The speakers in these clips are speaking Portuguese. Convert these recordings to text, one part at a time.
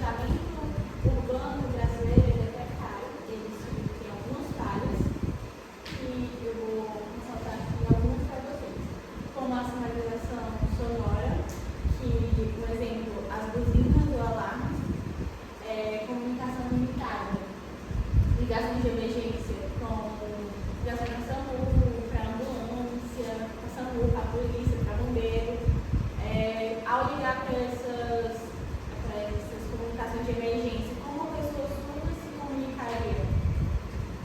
planejamento urbano brasileiro ele é precário, ele tem algumas falhas que eu vou ressaltar aqui algumas para vocês, como a sinalização sonora, que, por exemplo, as buzinas ou alarmes, comunicação limitada, ligações de emergência com ligação para SAMU, para ambulância, para SAMU, para polícia, para bombeiro. Ao ligar para essas comunicações de emergência, como a pessoa surda se comunicaria?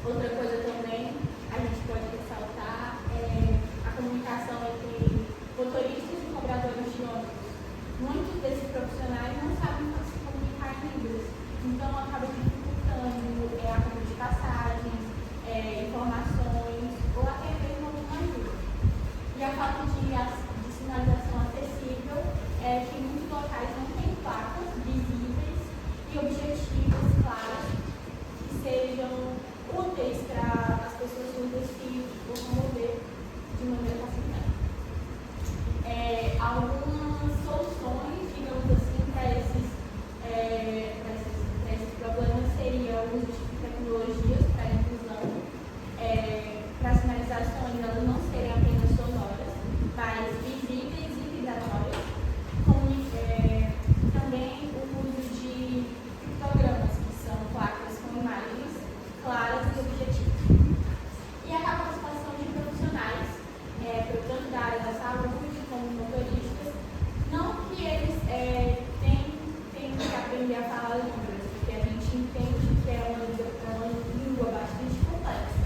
Outra coisa também, a gente pode ressaltar a comunicação entre motoristas e cobradores de ônibus. Muitos desses profissionais não sabem se comunicar em Libras, então acaba dificultando a compra de passagens, informações ou até mesmo alguma ajuda. E a falta de sinalização acessível é que em muitos locais não tem placas visíveis e objetivas claras que sejam úteis para as pessoas surdas se locomover de maneira facilitada. Algumas soluções, digamos assim, para esses problemas seria o uso de tecnologias para a inclusão, para as sinalizações elas não serem apenas sonoras, mas visíveis e vibratórias, também o uso de pictogramas, que são placas com imagens claras e objetivas. E a capacitação de profissionais, tanto da área da saúde como motoristas, não que eles tenham que aprender a falar Libras, porque a gente entende que é uma língua bastante complexa,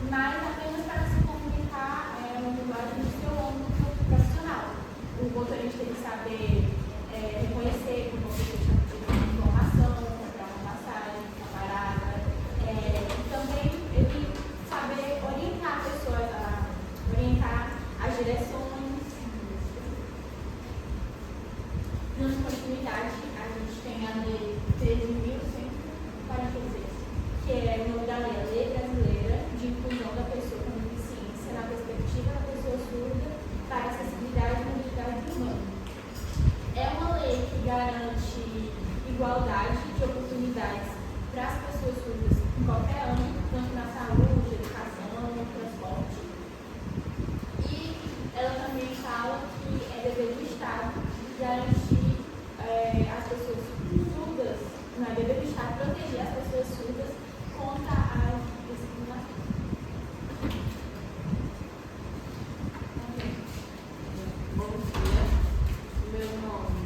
mas apenas para se comunicar uma linguagem do seu âmbito profissional. O motorista ele saber reconhecer como você está pedindo informação, comprar uma passagem, uma parada, e também ele saber orientar pessoas, orientar as direções. Na continuidade, a gente tem a Lei 13.146, que é o nome da lei, a Lei Brasileira de Inclusão da Pessoa com Deficiência na Perspectiva da Pessoa Surda para Acessibilidade e Mobilidade Humana. É uma lei que garante igualdade de oportunidades para as pessoas surdas em qualquer âmbito, tanto na saúde, educação, transporte. E ela também fala que é dever do Estado garantir as pessoas surdas, não é dever do Estado proteger as pessoas surdas contra a discriminação. Bom dia, meu nome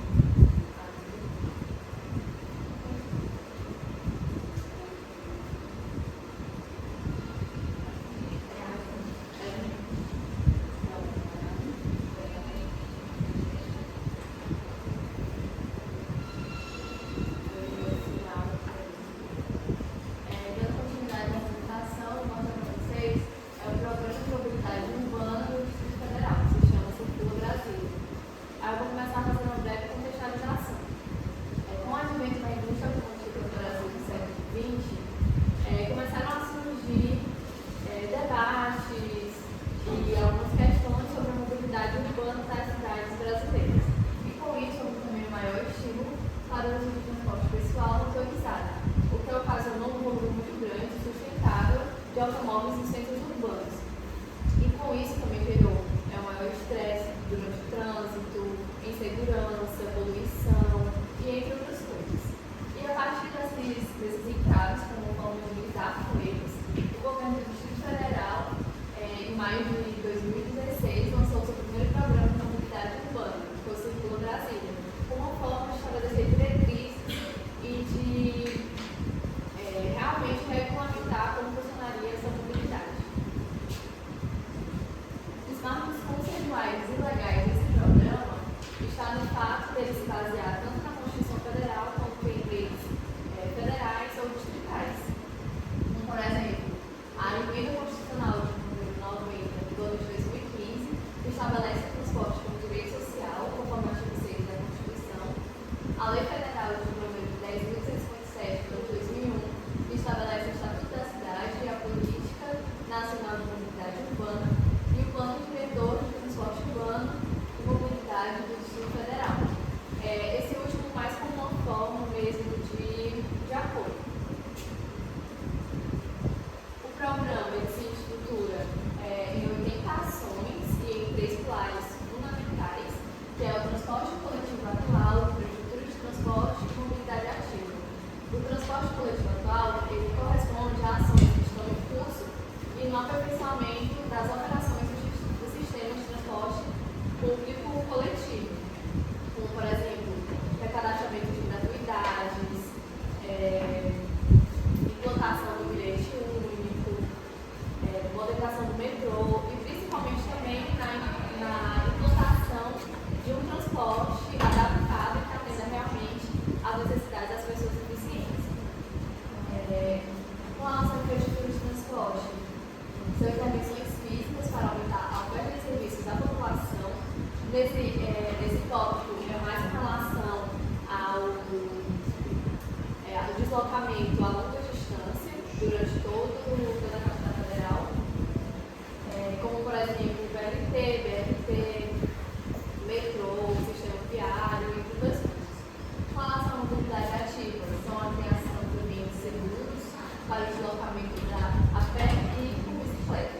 dando continuidade à apresentação, eu vou mostrar para vocês o Programa de Mobilidade Urbana do Distrito Federal, que se chama Circula Brasil. Aí eu vou começar fazendo uma breve contextualização. Com o advento da indústria automotiva no Brasil no século XX, começaram a surgir debates e algumas questões sobre a mobilidade urbana das cidades brasileiras. E com isso, houve também um maior estímulo para o uso de transporte pessoal motorizado, o que ocasionou um volume muito grande e sustentável de automóveis em centros urbanos. E com isso também gerou um maior estresse durante o trânsito, insegurança, poluição e entre outras coisas. E a partir desses entraves, como vamos lidar com eles, o governo do Distrito Federal, em maio de 2016, lançou o seu primeiro programa de mobilidade urbana, que foi o Circula Brasília, com uma forma de estabelecer diretrizes e de realmente regulamentar como funcionaria essa mobilidade. deslocamento a longa distância durante toda a capital federal, como por exemplo VLT, BRT, metrô, sistema viário e outras coisas. Com relação à mobilidade ativa, são a criação de ambientes seguros para o deslocamento a pé e com bicicleta,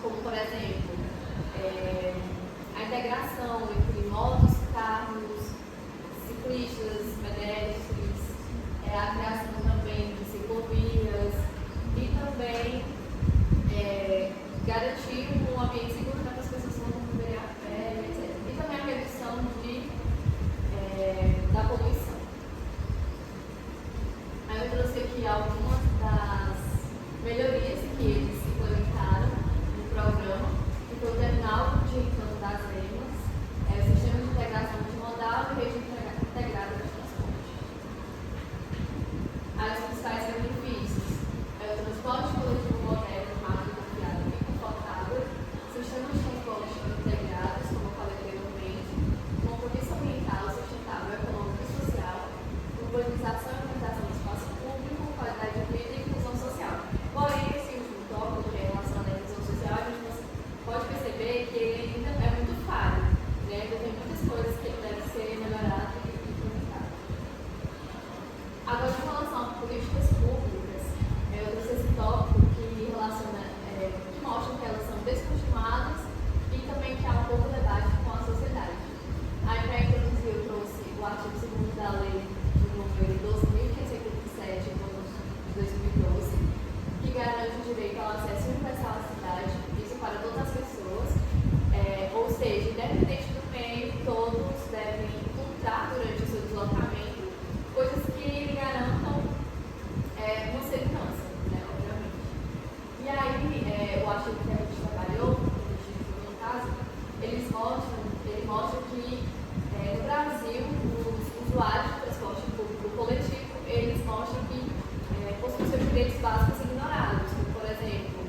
como por exemplo a integração entre motos, carros, ciclistas, pedestres, a criação também de ciclovias e também garantir um ambiente seguro para que as pessoas não viverem a pé, etc. E também a redução da poluição. Aí eu trouxe aqui algumas das melhorias que eles implementaram no programa, que foi o terminal de Encanto das Emas, o sistema de integração multimodal e rede integrada de transporte. Aí os principais benefícios: o transporte coletivo moderno, rápido, confiável e confortável, sistemas de transporte integrados, como eu falei anteriormente, compromisso ambiental, sustentável, econômico e social, urbanização e organização do espaço público, qualidade de vida e inclusão social. Porém, esse último tópico, que é relacionado à inclusão social, a gente pode perceber que ele ainda é muito falho, né? Ainda tem muitas coisas que devem ser melhoradas e implementadas. Agora, em relação a políticas públicas, eu trouxe esse tópico que relaciona, que mostra que elas são descontinuadas e também que há um pouco de debate com a sociedade. Aí, para introduzir, eu trouxe o artigo 2º da lei do número 12.587, de 2012, que garante o direito ao acesso universal à cidade, isso para todas as pessoas, ou seja, independente do meio, todos devem encontrar durante o seu deslocamento coisas que lhe garantam uma segurança, né, obviamente. E aí, o artigo que a gente trabalhou, no caso, ele mostra que no Brasil, os usuários de transporte público coletivo, eles mostram que possuem seus direitos básicos ignorados, como, por exemplo,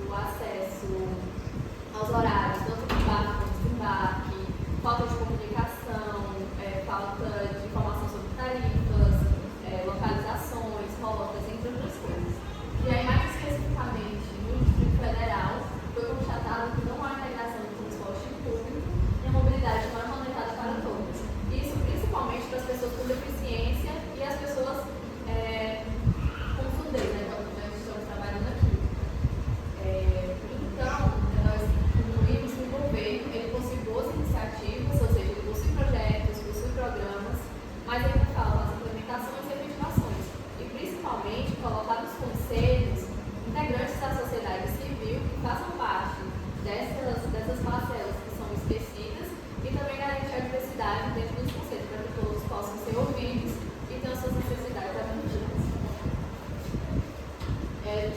o acesso aos horários, tanto de embarque quanto de desembarque, falta de comunicação, falta de informação sobre tarifas, localizações, rotas, entre outras coisas. E aí, mais especificamente, no Distrito Federal, foi constatado que não há integração do transporte público e a mobilidade não é monetizada para todos. Isso principalmente para as pessoas com deficiência e as pessoas com surdez, né? Então, já estamos trabalhando aqui. Então, nós concluímos que o governo ele possui boas iniciativas, ou seja, ele possui projetos, possui programas, mas ainda faltam as implementações e efetivações. E principalmente colocar nos conselhos integrantes da sociedade civil que façam parte dessas parcelas que são esquecidas e também garantir a diversidade dentro dos conselhos, para que todos possam ser ouvidos e ter as suas necessidades atendidas.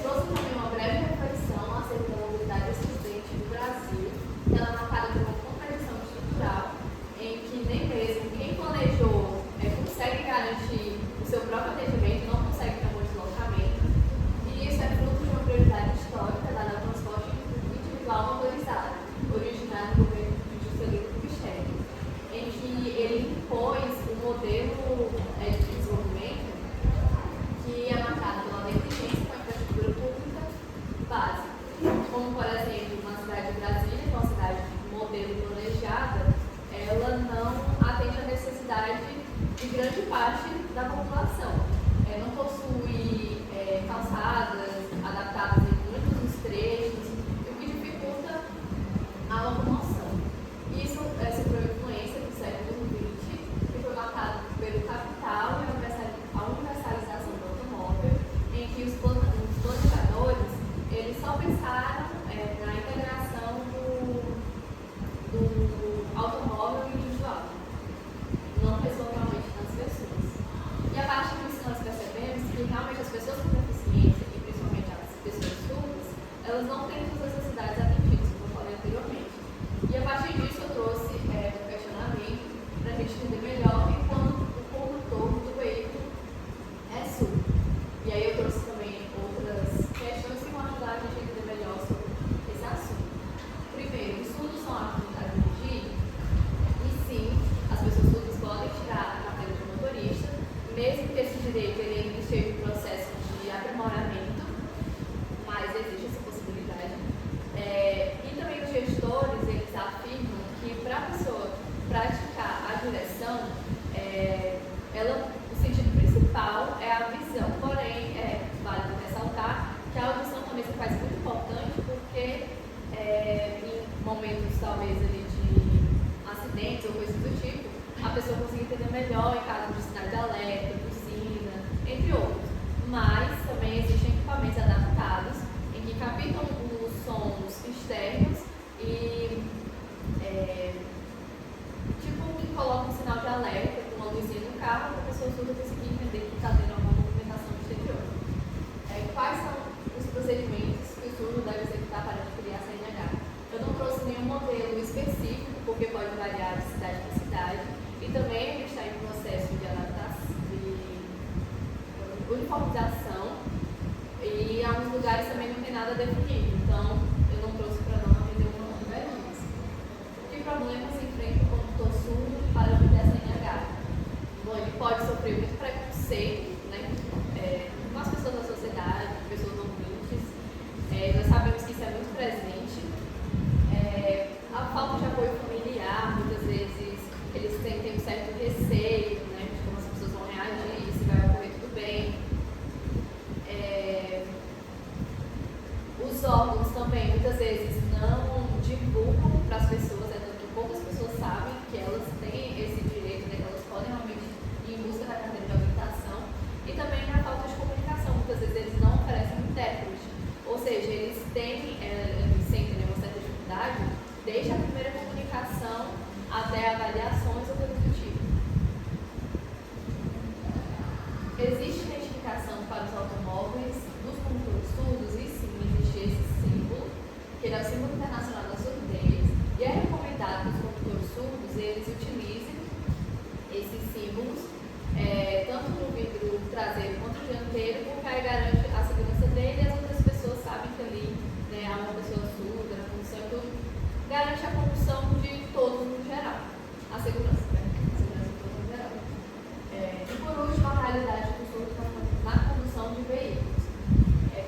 Trouxe também uma breve reflexão acerca da mobilidade excludente do Brasil, que ela é marcada por uma contradição estrutural, em que nem mesmo quem planejou consegue garantir o seu próprio atendimento, não consegue ter um bom deslocamento, e isso é fruto de uma prioridade histórica dada ao transporte individual motorizado, originário do governo de Juscelino Kubitschek, em que ele impôs um modelo de desenvolvimento que é marcado pela negligência com a infraestrutura pública básica, como, por exemplo, na cidade de Brasília, que é uma cidade modelo planejada, ela não atende à necessidade de grande parte da população. Não possui calçadas adaptadas em muitos dos trechos, o que dificulta a locomoção. Isso se foi a influência do século XX, que foi marcado pelo capital e a universalização do automóvel, em que os planejadores eles só pensaram na integração do automóvel individual, não pensou realmente nas pessoas. E a partir disso nós percebemos que realmente as pessoas com deficiência, e principalmente as pessoas surdas, elas não têm suas necessidades atendidas, como eu falei anteriormente. E a partir disso eu trouxe um questionamento para a gente entender melhor enquanto o condutor do veículo é surdo. E aí eu trouxe também outras questões que vão ajudar a gente a entender melhor sobre esse assunto. Primeiro, os surdos são aptos a dirigir? E sim, as pessoas surdas podem tirar a carteira de motorista, mesmo que esse direito ele ainda esteja em processo de aprimoramento, mas existe essa possibilidade. E também os gestores, eles afirmam que para a pessoa praticar a direção, o sentido principal é a visão, porém, vale ressaltar que a audição também se faz muito importante porque em momentos talvez ali de acidentes ou coisas do tipo, a pessoa consegue entender melhor em caso de sinal de alerta, buzina, entre outros. Mas também existem equipamentos adaptados em que captam os sons externos e que colocam um sinal de alerta com uma luzinha no carro para a pessoa surda conseguir entender que está tendo alguma movimentação exterior. Quais são os procedimentos que o surdo deve executar para adquirir a CNH? Eu não trouxe nenhum modelo específico, porque pode variar de cidade para cidade, e também ele está em processo de adaptação, de uniformização, e em alguns lugares também não tem nada definido, então eu não trouxe para não haver nenhuma divergência. Que problemas enfrenta o condutor surdo para obter a CNH? Bom, ele pode sofrer muito preconceito, né, com as pessoas da sociedade, pessoas ouvintes. Nós sabemos que isso é muito presente. A falta de apoio familiar, muitas vezes eles têm um certo receio, né, de como as pessoas vão reagir, se vai ocorrer tudo bem. Os órgãos também muitas vezes não divulgam para as pessoas, tanto que poucas pessoas sabem que elas têm esse direito, né, que elas podem realmente ir em busca da carteira de habilitação. E também a falta de comunicação, muitas vezes eles não oferecem intérprete, ou seja, eles sentem uma certa dificuldade desde a primeira comunicação até avaliações ou coisas do tipo. Existe identificação para os automóveis dos condutores surdos e sim, existe esse símbolo, que é o símbolo internacional da surdez, e é recomendado que os condutores surdos eles utilizem esses símbolos, tanto no vidro traseiro quanto no dianteiro, porque aí garante a segurança dele e as outras pessoas sabem que ali, né, há uma pessoa surda na condução, então garante a condução de todos no geral, a segurança, né? A segurança de todos no geral. E por último, a realidade do surdo na condução de veículos.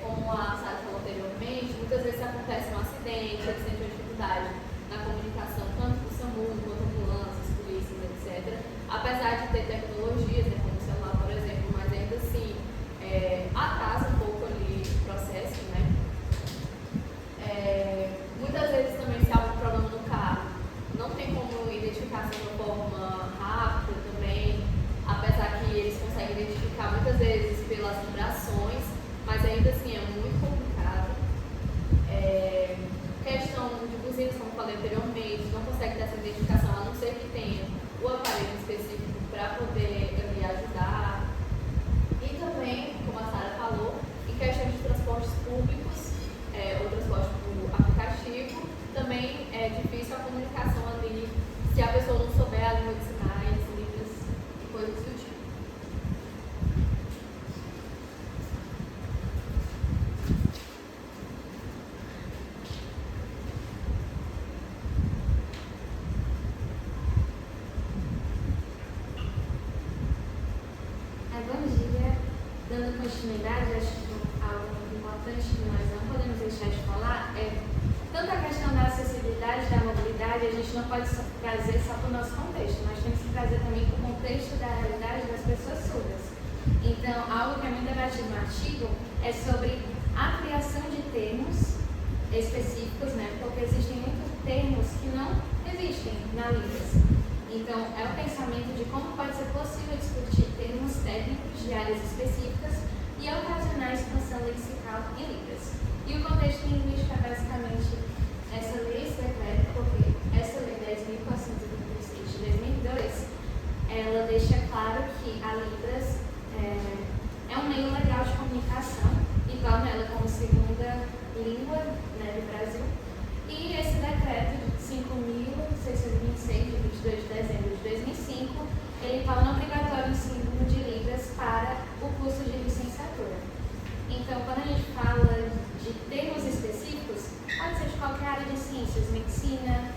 Como a Sara falou anteriormente, muitas vezes acontece um acidente, eles sentem uma dificuldade na comunicação, tanto com o SAMU, quanto ambulâncias, polícias, etc. Apesar de ter tecnologias, né, como o celular, por exemplo, mas ainda assim atrasa um pouco ali o processo, né? Muitas vezes também se há algum problema no carro, não tem como identificar de uma forma rápida também, apesar que eles conseguem identificar muitas vezes pelas vibrações, mas ainda assim é muito complicado. Questão de buzinas, como falei anteriormente, não consegue ter essa identificação, a não ser que tenha o aparelho específico para poder ali ajudar. E também, como a Sara falou, em questão de transportes públicos, ou transporte por aplicativo, também é difícil a comunicação ali se a pessoa não souber a língua de sinais, libras e coisas do tipo. Bom dia. Dando continuidade, acho que algo importante que nós não podemos deixar de falar é tanto a questão da acessibilidade, da mobilidade, a gente não pode trazer só para o nosso contexto, nós temos que trazer também para o contexto da realidade das pessoas surdas. Então, algo que é muito debatido no artigo é sobre a criação de termos específicos, né? Porque existem muitos termos que não existem na Libras. Então, é o pensamento de como pode ser possível discutir termos técnicos de áreas específicas e ocasionar expansão lexical em Libras. E o contexto linguístico é basicamente essa lei, esse decreto, porque essa lei 10.436 de 2002, ela deixa claro que a Libras é um meio legal de comunicação e torna ela como segunda língua, né, do Brasil. E esse decreto de 5.626, de 22 de dezembro de 2005, ele torna obrigatório o ensino de Libras para o curso de licenciatura. Então, quando a gente fala de termos específicos, pode ser de qualquer área de ciências, medicina,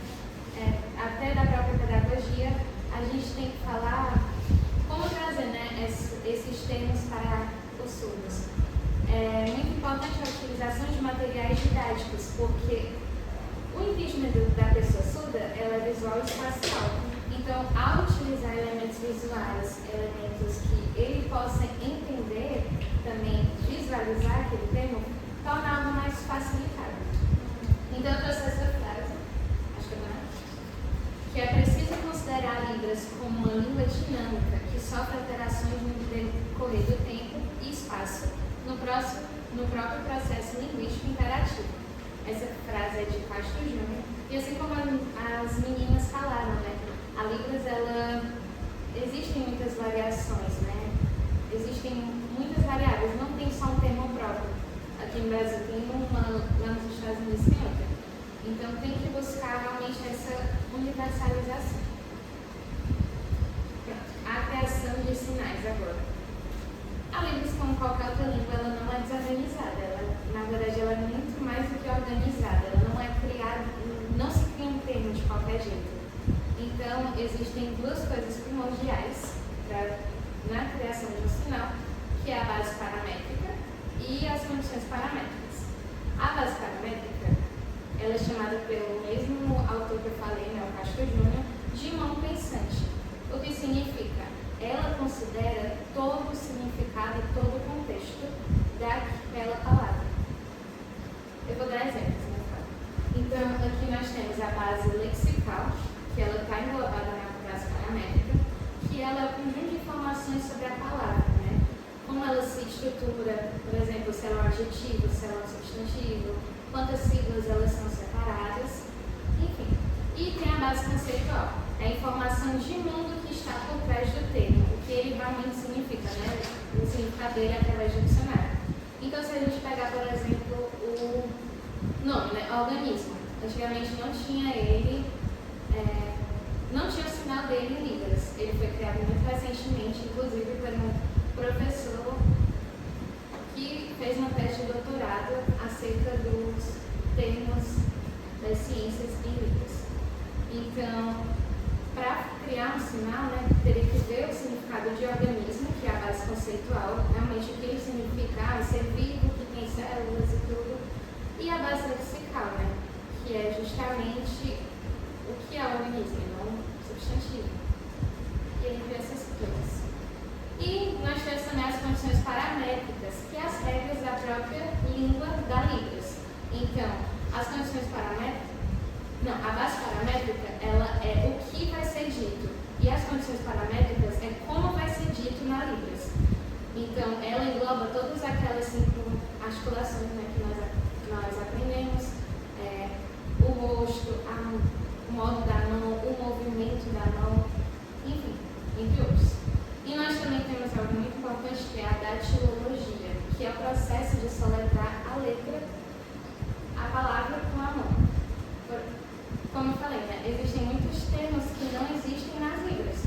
até da própria pedagogia, a gente tem que falar como trazer, né, esses termos para os surdos. É muito importante a utilização de materiais didáticos, porque o impedimento da pessoa surda ela é visual e espacial. Então, ao utilizar elementos visuais, elementos que ele possa entender, também visualizar aquele termo, torna algo mais facilitado. Então, eu trouxe essa frase, acho que é boa, que é preciso considerar Libras como uma língua dinâmica que sofre alterações no decorrer do tempo e espaço no próprio processo linguístico interativo. Essa frase é de Castro Júnior. E assim como as meninas falaram, né? A Libras, existem muitas variações, né? Existem muitas variáveis, não tem só um termo próprio. Aqui no Brasil tem uma, lá nos Estados Unidos tem outra. Então tem que buscar realmente essa universalização. Pronto. A criação de sinais agora. A Libras, como qualquer outra língua, ela não é desorganizada. Na verdade, ela é muito mais do que organizada. Ela não é criada, não se cria um termo de qualquer jeito. Então, existem duas coisas primordiais na criação de um sinal, que é a base paramétrica e as condições paramétricas. A base paramétrica, ela é chamada pelo mesmo autor que eu falei, né, o Castro Júnior, de mão pensante. O que significa? Ela considera todo o significado e todo o contexto daquela palavra. Eu vou dar exemplos, né? Então, aqui nós temos a base lexical, que ela está englobada na base paramétrica, que ela é o conjunto de informações sobre a palavra, né? Como ela se estrutura, por exemplo, se ela é um adjetivo, se ela é um substantivo, quantas siglas elas são separadas, enfim. E tem a base conceitual, é a informação de mundo que está por trás do termo, o que ele realmente significa, né? O significado dele através do dicionário. Então, se a gente pegar, por exemplo, o nome, né? Organismo. Antigamente não tinha ele, não tinha o sinal dele em Libras. Ele foi criado muito recentemente, inclusive por um professor que fez uma tese de doutorado acerca dos termos das ciências em Libras. Então, para criar um sinal, né, teria que ver o significado de organismo, que é a base conceitual, realmente o que ele significa, ser vivo, que tem células e tudo, e a base lexical, né, que é justamente o que é o organismo, não substantivo. E ele cria essas coisas. E nós temos também as condições paramétricas, que é as regras da própria língua da Libras. Então, as condições paramétricas, a base paramétrica, ela é o que vai ser dito. E as condições paramétricas é como vai ser dito na Libras. Então, ela engloba todas aquelas 5 articulações, né, que nós aprendemos. O rosto, o modo da mão, o movimento da mão, enfim, entre outros. E nós também temos algo muito importante, que é a datilologia, que é o processo de soletrar a letra, a palavra com a mão. Como eu falei, né, existem muitos termos que não existem nas Libras.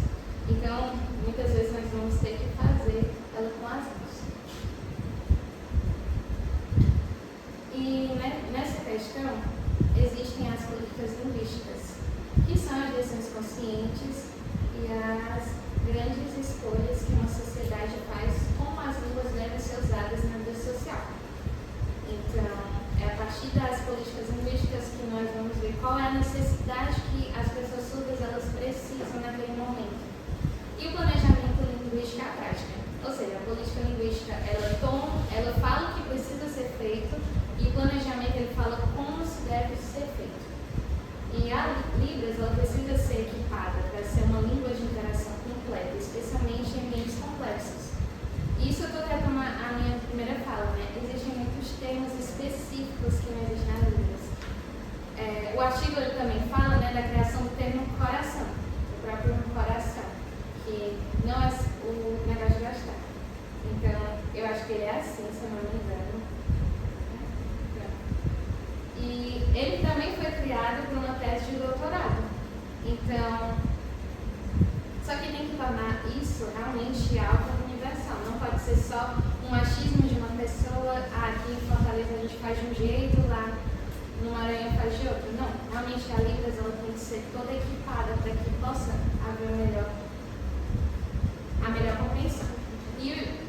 Então, muitas vezes nós vamos ter que fazer ela com as mãos. E nessa questão, existem as políticas linguísticas, que são as decisões conscientes e as grandes escolhas que uma sociedade faz como as línguas devem ser usadas na vida social. Então, é a partir das políticas linguísticas que nós vamos ver qual é a necessidade que as pessoas surdas elas precisam naquele momento. E o planejamento linguístico é a prática. Ou seja, a política linguística, ela fala o que precisa ser feito e o planejamento ele fala como se deve ser feito. E a Libras ela precisa ser equipada para ser uma língua de interação completa, especialmente em ambientes complexos. Isso eu estou retomando a minha primeira fala, né? Existem muitos termos específicos que não existem nas Libras. O artigo ele também fala, né, da criação do termo coração, o próprio coração, que não é o negócio de gastar. Então, eu acho que ele é assim, se eu não me engano. E ele também foi criado por uma tese de doutorado. Então, só que tem que tornar isso realmente algo universal. Não pode ser só um achismo de uma pessoa, aqui em Fortaleza a gente faz de um jeito, lá no Maranhão faz de outro. Não, realmente a Libras ela tem que ser toda equipada para que possa haver a melhor compreensão. E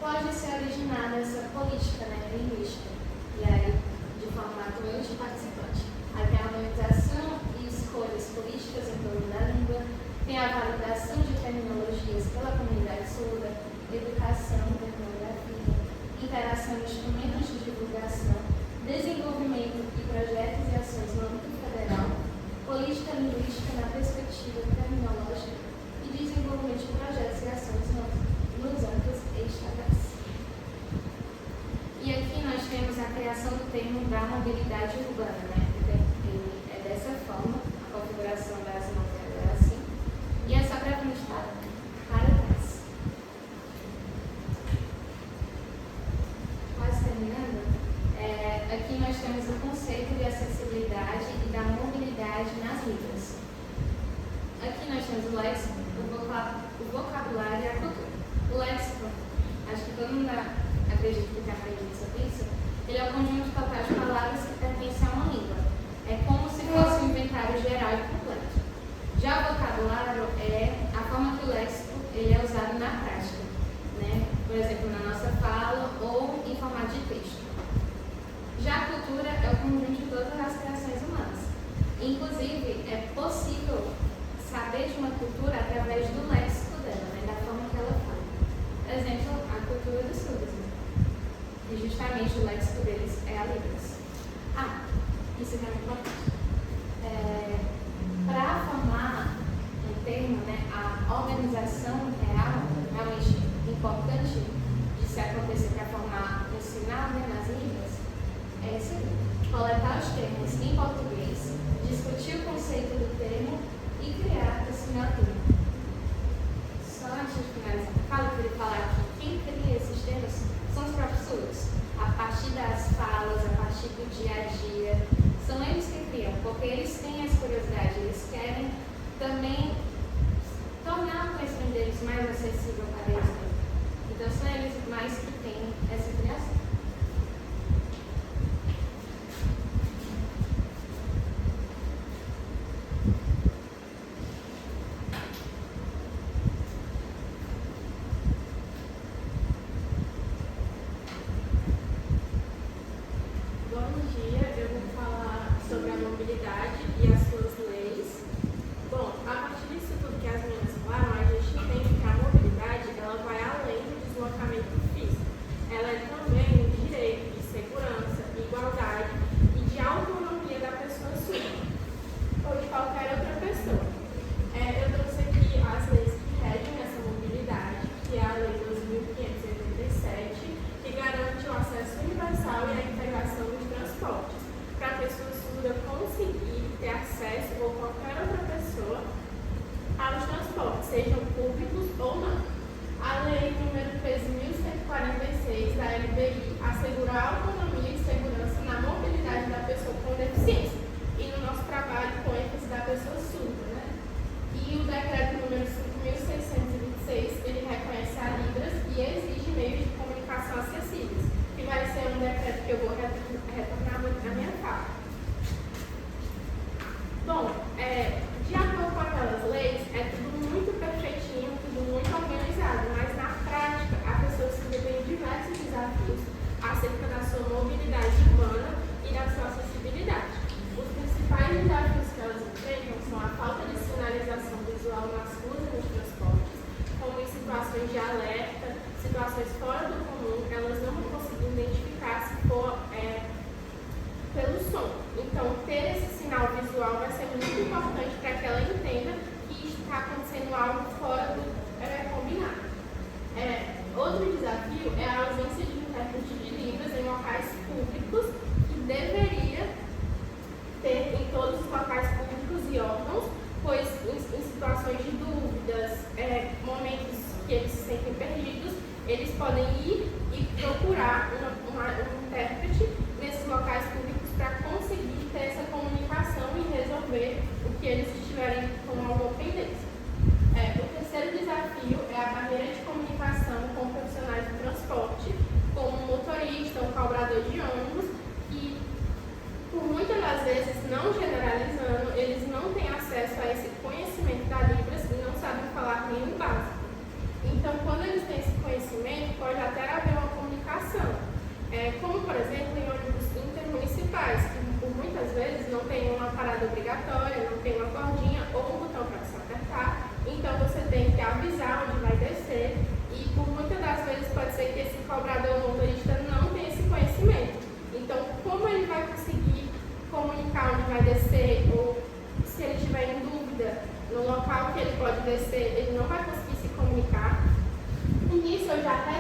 pode se originar nessa política, né, linguística, e aí de forma atuante e participante. Aí tem a harmonização e escolhas políticas em torno da língua, tem a validação de terminologias pela comunidade surda, educação, tecnologia, interação de instrumentos de divulgação, desenvolvimento de projetos e ações no âmbito federal, política linguística na perspectiva terminológica e desenvolvimento de projetos e ações nos âmbitos estatais. E aqui nós temos a criação do termo da mobilidade urbana, né? Ele é dessa forma, a configuração das novelas é assim, e é só para mostrar para trás. Quase terminando, aqui nós temos o conceito de acessibilidade e da mobilidade nas línguas. Aqui nós temos o léxico, o vocabulário e a cultura. O léxico, acho que todo mundo acredita que tem aprendido sobre isso, ele é o conjunto total de palavras que pertencem a uma língua. É como se fosse um inventário geral e completo. Já o vocabulário é a forma que o léxico ele é usado na prática, né? Por exemplo, na nossa fala ou em formato de texto. Já a cultura é o conjunto de todas as criações humanas. Inclusive, é possível saber de uma cultura através do léxico dela, né? Da forma que ela fala. Por exemplo, a cultura dos surdos, né? E justamente o léxico deles é a Libras. Isso é muito importante. Para formar um termo, né, a organização real, realmente importante de se acontecer para formar um sinal, né, nas línguas, é isso aqui. Coletar os termos em português, discutir o conceito do termo e criar o sinal termo. Só antes de finalizar, eu queria falar que quem cria esses termos são os próprios surdos. A partir das falas, a partir do dia a dia, são eles que criam, porque eles têm essa curiosidade, eles querem também tornar o conhecimento deles mais acessível para eles mesmos. Então são eles mais que têm essa criação. E as suas leis. Bom, a partir disso tudo que as meninas falaram, a gente entende que a mobilidade ela vai além do deslocamento físico. Ela é também um direito de segurança, igualdade e de autonomia da pessoa surda ou de qualquer outra pessoa. Eu trouxe aqui as leis que regem essa mobilidade, que é a Lei 2.587, que garante o acesso universal e a integração dos transportes para a pessoa surda conseguir ter acesso, ou qualquer outra pessoa, aos transportes, sejam públicos ou não. A lei número 13.146 da LBI assegura a autonomia e segurança na mobilidade da pessoa com deficiência e no nosso trabalho com ênfase da pessoa surda, né? E o decreto número 5.626, ele reconhece a Libras e exige meios de comunicação acessíveis, que vai ser um decreto que eu vou retornar muito na minha fala. Bom, de acordo com aquelas leis, é tudo muito perfeitinho, tudo muito organizado, mas na prática, a pessoa surda tem diversos desafios acerca da sua mobilidade humana e da sua acessibilidade. Os principais desafios que elas enfrentam são a falta de sinalização visual nas ruas e nos transportes, como em situações de alerta, situações fora do comum, elas não vão conseguir identificar se for pelo som. Então, ter esse sinal visual vai ser muito importante para que ela entenda que está acontecendo algo fora do combinado. Outro desafio é a ausência de intérprete de Libras em locais públicos, que deveria ter em todos os locais públicos e órgãos, pois em situações de dúvidas, momentos que eles se sentem perdidos, eles podem ir e procurar um intérprete nesses locais públicos para conseguir ter essa comunicação e resolver o que eles estiverem com alguma pendência. O terceiro desafio é a barreira de comunicação com profissionais de transporte, como um motorista, um cobrador de ônibus, que, por muitas das vezes, não generalizando, eles não têm acesso a esse conhecimento da Libras e não sabem falar nem o básico. Então, quando eles têm esse conhecimento, pode até cobrador motorista não tem esse conhecimento. Então, como ele vai conseguir comunicar onde vai descer, ou se ele estiver em dúvida no local que ele pode descer, ele não vai conseguir se comunicar. E nisso eu já até